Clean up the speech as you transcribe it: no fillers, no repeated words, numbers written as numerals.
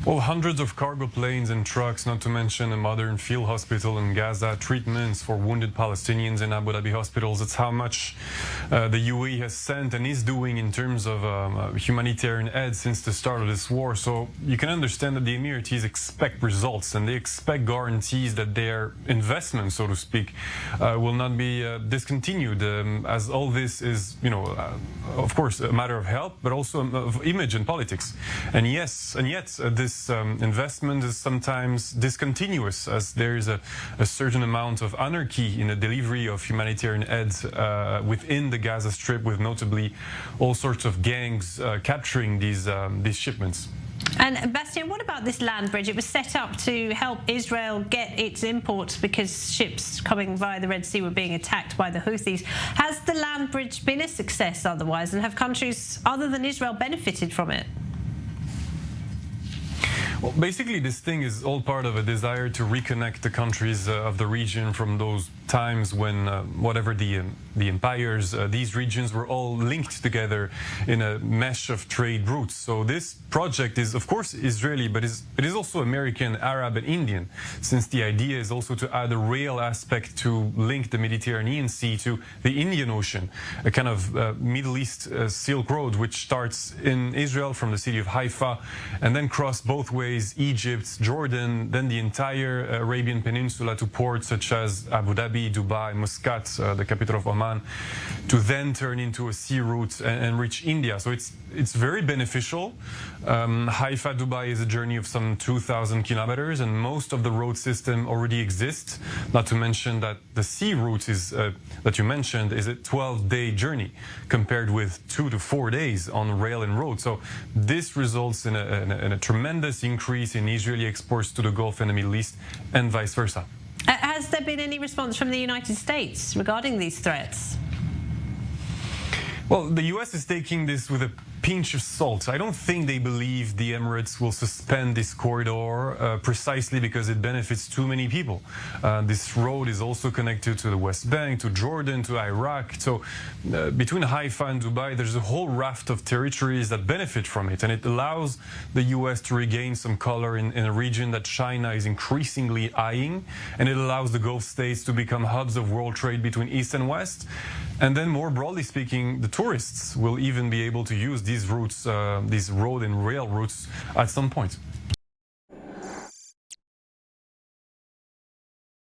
Well, hundreds of cargo planes and trucks, not to mention a modern field hospital in Gaza, treatments for wounded Palestinians in Abu Dhabi hospitals. It's how much the UAE has sent and is doing in terms of humanitarian aid since the start of this war. So you can understand that the Emiratis expect results and they expect guarantees that their investment, so to speak, will not be discontinued, as all this is, of course, a matter of health, but also of image and politics. And yet this investment is sometimes discontinuous, as there is a certain amount of anarchy in the delivery of humanitarian aid within the Gaza Strip, with notably all sorts of gangs capturing these shipments. And Bastien, what about this land bridge? It was set up to help Israel get its imports because ships coming via the Red Sea were being attacked by the Houthis. Has the land bridge been a success otherwise, and have countries other than Israel benefited from it? Well, basically, this thing is all part of a desire to reconnect the countries of the region from those times when, whatever the empires, these regions were all linked together in a mesh of trade routes. So this project is, of course, Israeli, but it is also American, Arab, and Indian, since the idea is also to add a rail aspect to link the Mediterranean Sea to the Indian Ocean, a kind of Middle East Silk Road, which starts in Israel from the city of Haifa and then cross both ways, Egypt, Jordan, then the entire Arabian Peninsula to ports such as Abu Dhabi, Dubai, Muscat, the capital of Oman, to then turn into a sea route and reach India. So it's very beneficial. Haifa-Dubai is a journey of some 2,000 kilometers, and most of the road system already exists. Not to mention that the sea route is that you mentioned is a 12-day journey compared with 2 to 4 days on rail and road. So this results in a tremendous increase in Israeli exports to the Gulf and the Middle East, and vice versa. Has there been any response from the United States regarding these threats? Well, the U.S. is taking this with a pinch of salt. I don't think they believe the Emirates will suspend this corridor precisely because it benefits too many people. This road is also connected to the West Bank, to Jordan, to Iraq. So between Haifa and Dubai, there's a whole raft of territories that benefit from it. And it allows the U.S. to regain some color in a region that China is increasingly eyeing. And it allows the Gulf states to become hubs of world trade between East and West. And then more broadly speaking, the tourists will even be able to use these routes, these road and rail routes at some point.